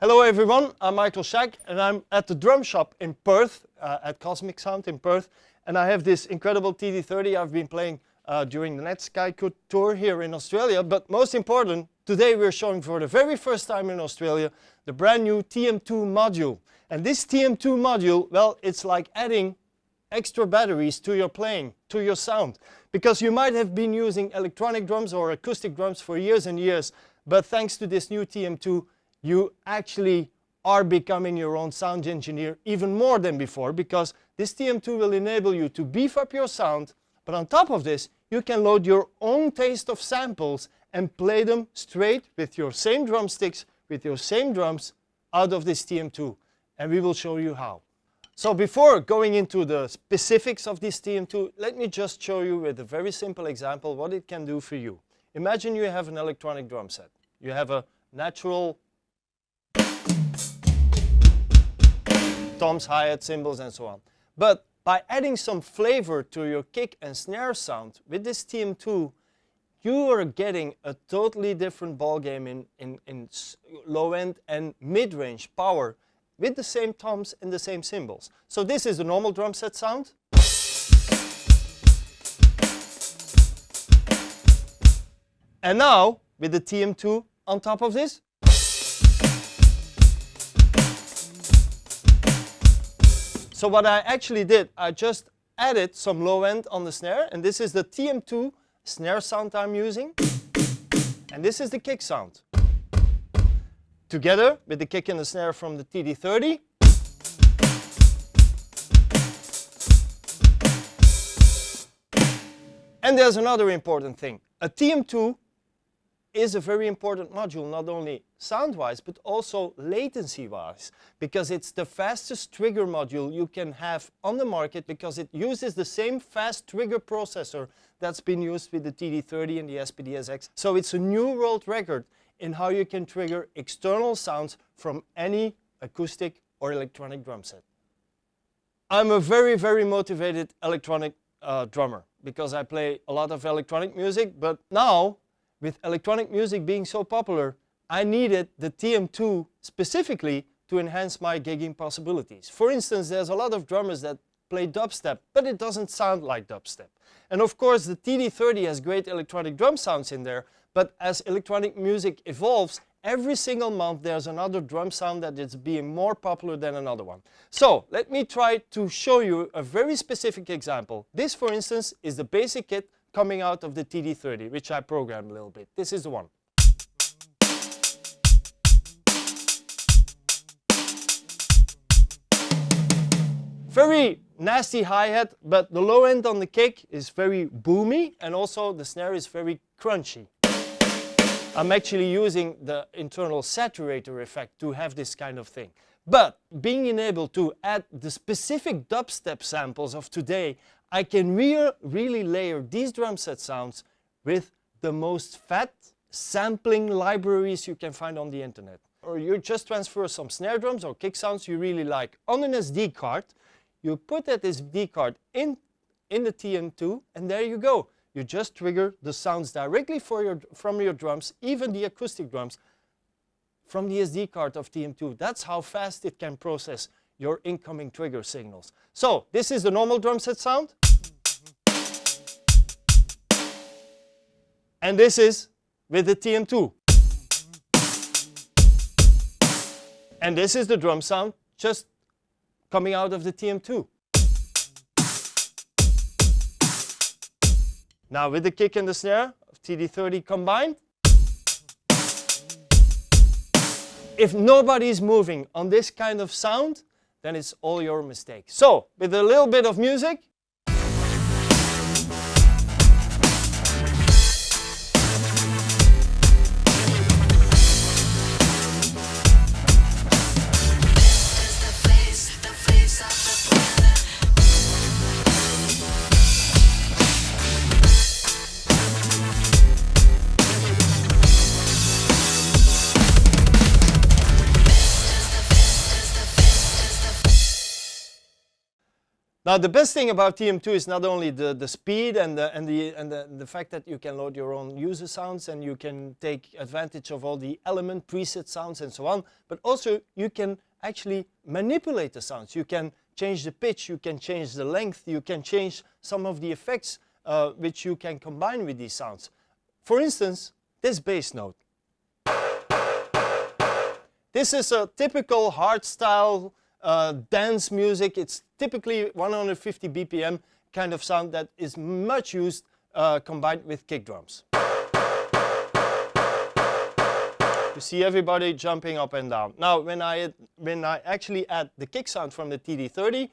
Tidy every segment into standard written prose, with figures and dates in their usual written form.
Hello everyone, I'm Michael Schack and I'm at the drum shop in Perth, at Kosmic Sound in Perth, and I have this incredible TD-30 I've been playing during the Netsky tour here in Australia, but most important, today we're showing for the very first time in Australia the brand new TM-2 module. And this TM-2 module, well, it's like adding extra batteries to your playing, to your sound, because you might have been using electronic drums or acoustic drums for years and years, but thanks to this new TM-2 you actually are becoming your own sound engineer even more than before, because this TM-2 will enable you to beef up your sound, but on top of this you can load your own taste of samples and play them straight with your same drumsticks, with your same drums out of this TM-2, and we will show you how. So before going into the specifics of this TM-2, let me just show you with a very simple example what it can do for you. Imagine you have an electronic drum set. You have a natural toms, hi-hat, cymbals and so on. But by adding some flavor to your kick and snare sound with this TM-2, you are getting a totally different ballgame in low-end and mid-range power with the same toms and the same cymbals. So this is the normal drum set sound. And now with the TM-2 on top of this. So what I actually did, I just added some low end on the snare, and this is the TM-2 snare sound I'm using, and this is the kick sound. Together with the kick and the snare from the TD-30. And there's another important thing. A TM-2 is a very important module, not only sound-wise, but also latency-wise, because it's the fastest trigger module you can have on the market, because it uses the same fast trigger processor that's been used with the TD-30 and the SPD-SX. So it's a new world record in how you can trigger external sounds from any acoustic or electronic drum set. I'm a very, very motivated electronic drummer, because I play a lot of electronic music, but now, with electronic music being so popular, I needed the TM-2 specifically to enhance my gigging possibilities. For instance, there's a lot of drummers that play dubstep, but it doesn't sound like dubstep. And of course, the TD-30 has great electronic drum sounds in there, but as electronic music evolves, every single month there's another drum sound that is being more popular than another one. So let me try to show you a very specific example. This, for instance, is the basic kit coming out of the TD-30, which I programmed a little bit. This is the one. Very nasty hi-hat, but the low end on the kick is very boomy, and also the snare is very crunchy. I'm actually using the internal saturator effect to have this kind of thing. But being able to add the specific dubstep samples of today, I can really layer these drum set sounds with the most fat sampling libraries you can find on the internet. Or you just transfer some snare drums or kick sounds you really like on an SD card, you put that SD card in the TM-2, and there you go. You just trigger the sounds directly from your drums, even the acoustic drums, from the SD card of TM-2. That's how fast it can process your incoming trigger signals. So this is the normal drum set sound. And this is with the TM-2. And this is the drum sound just coming out of the TM-2. Now with the kick and the snare of TD-30 combined. If nobody's moving on this kind of sound, then it's all your mistake. So, with a little bit of music. Now the best thing about TM-2 is not only the speed and the fact that you can load your own user sounds and you can take advantage of all the element preset sounds and so on, but also you can actually manipulate the sounds. You can change the pitch, you can change the length, you can change some of the effects which you can combine with these sounds. For instance, this bass note. This is a typical hardstyle dance music. It's typically 150 BPM kind of sound that is much used combined with kick drums. You see everybody jumping up and down. Now when I actually add the kick sound from the TD-30,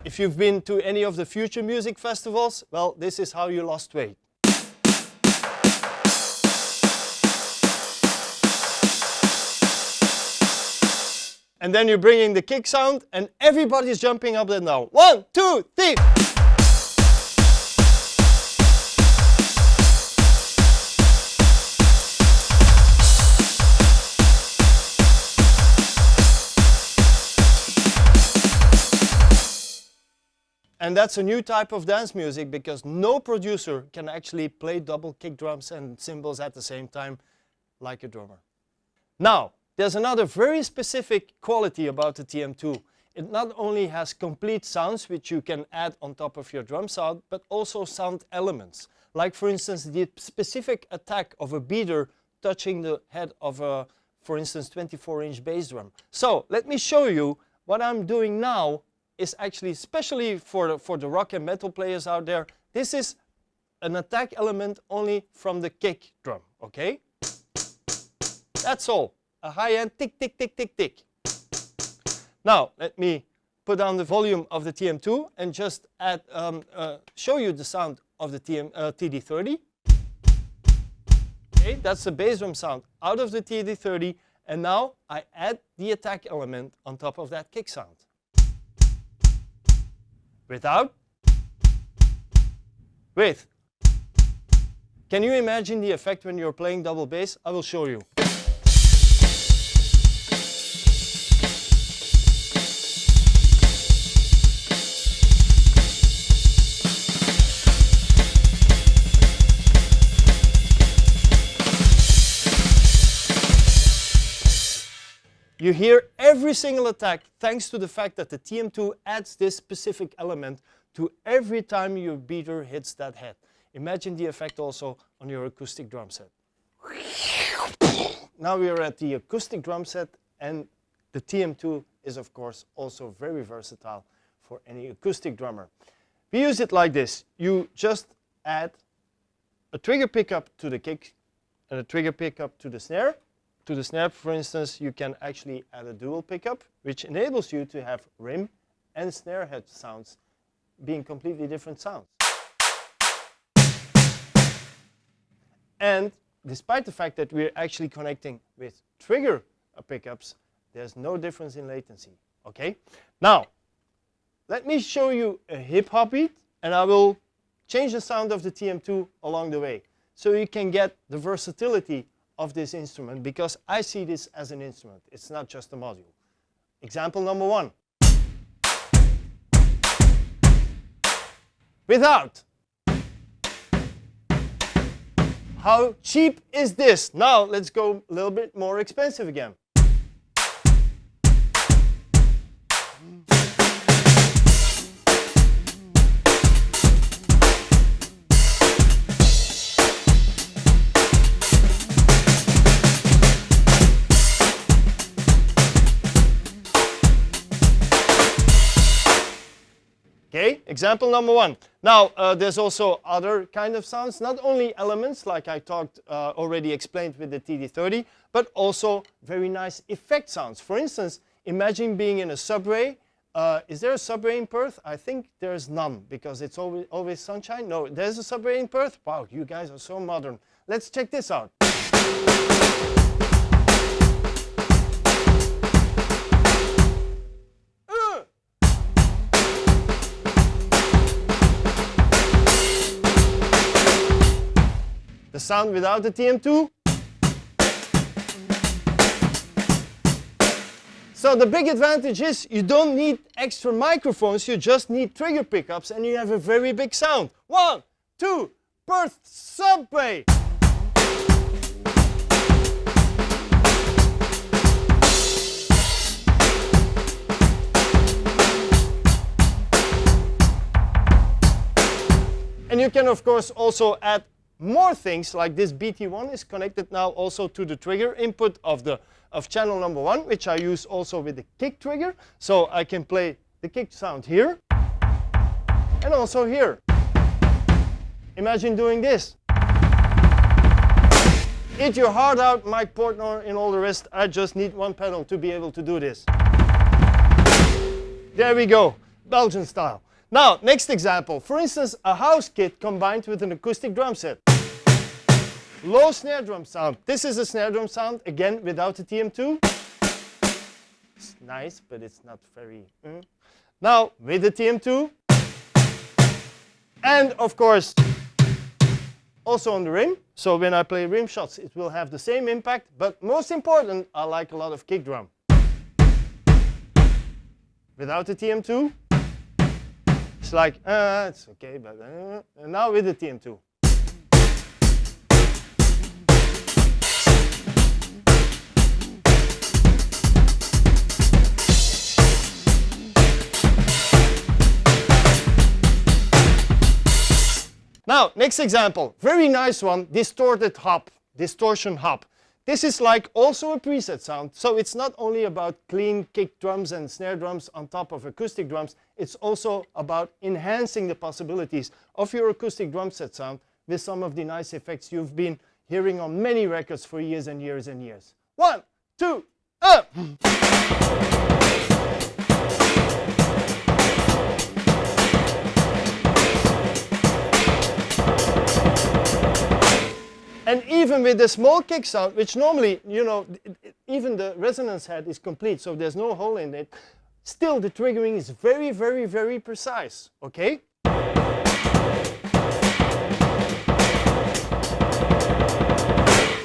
if you've been to any of the future music festivals, well, this is how you lost weight. And then you bring in the kick sound and everybody's jumping up and down. 1, 2, 3. And that's a new type of dance music because no producer can actually play double kick drums and cymbals at the same time like a drummer. Now, there's another very specific quality about the TM-2. It not only has complete sounds which you can add on top of your drum sound, but also sound elements. Like for instance, the specific attack of a beater touching the head of a, for instance, 24-inch bass drum. So let me show you what I'm doing now is actually, especially for the rock and metal players out there, this is an attack element only from the kick drum, okay? That's all. A high-end tick, tick, tick, tick, tick. Now, let me put down the volume of the TM-2 and just add, show you the sound of the TD-30. Okay, that's the bass drum sound out of the TD-30, and now I add the attack element on top of that kick sound. Without, with. Can you imagine the effect when you're playing double bass? I will show you. You hear every single attack thanks to the fact that the TM-2 adds this specific element to every time your beater hits that head. Imagine the effect also on your acoustic drum set. Now we are at the acoustic drum set, and the TM-2 is of course also very versatile for any acoustic drummer. We use it like this. You just add a trigger pickup to the kick and a trigger pickup to the snare. To the snare, for instance, you can actually add a dual pickup, which enables you to have rim and snare head sounds being completely different sounds. And despite the fact that we're actually connecting with trigger pickups, there's no difference in latency. Okay? Now, let me show you a hip hop beat, and I will change the sound of the TM-2 along the way, so you can get the versatility of this instrument, because I see this as an instrument. It's not just a module. Example number 1. Without. How cheap is this? Now let's go a little bit more expensive again. Okay, example number 1. Now, there's also other kind of sounds, not only elements like I talked, already explained with the TD-30, but also very nice effect sounds. For instance, imagine being in a subway. Is there a subway in Perth? I think there's none, because it's always sunshine. No, there's a subway in Perth? Wow, you guys are so modern. Let's check this out. The sound without the TM-2. So the big advantage is you don't need extra microphones, you just need trigger pickups and you have a very big sound. 1, 2, Perth Subway! And you can of course also add more things, like this BT1 is connected now also to the trigger input of channel number 1, which I use also with the kick trigger. So I can play the kick sound here and also here. Imagine doing this. Eat your heart out, Mike Portnoy and all the rest. I just need one pedal to be able to do this. There we go, Belgian style. Now, next example. For instance, a house kit combined with an acoustic drum set. Low snare drum sound. This is a snare drum sound, again, without the TM-2. It's nice, but it's not very... Now, with the TM-2. And, of course, also on the rim. So when I play rim shots, it will have the same impact. But most important, I like a lot of kick drum. Without the TM-2. It's like, it's okay, but and now with the TM-2. Now, next example, very nice one, distorted hop, distortion hop. This is like also a preset sound, so it's not only about clean kick drums and snare drums on top of acoustic drums, it's also about enhancing the possibilities of your acoustic drum set sound with some of the nice effects you've been hearing on many records for years and years and years. 1, 2, up! And even with the small kick sound, which normally, you know, even the resonance head is complete, so there's no hole in it, still the triggering is very, very, very precise, okay?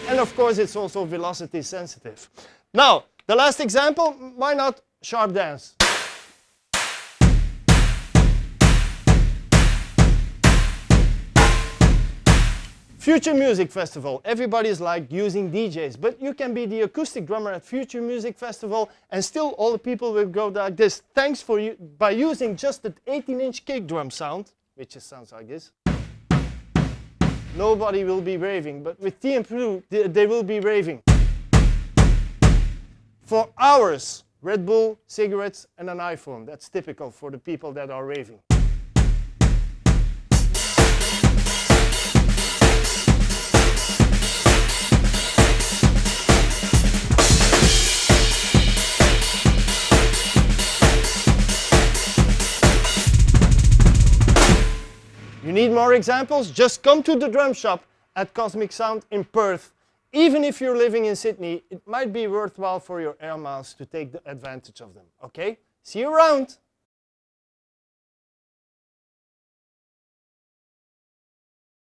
And of course, it's also velocity sensitive. Now, the last example, why not sharp dance? Future Music Festival. Everybody's like using DJs, but you can be the acoustic drummer at Future Music Festival and still all the people will go like this. Thanks for you by using just the 18-inch kick drum sound, which just sounds like this. Nobody will be raving, but with TM-2 they will be raving. For hours, Red Bull, cigarettes and an iPhone. That's typical for the people that are raving. You need more examples? Just come to the drum shop at Kosmic Sound in Perth. Even if you're living in Sydney, it might be worthwhile for your air miles to take the advantage of them, okay? See you around!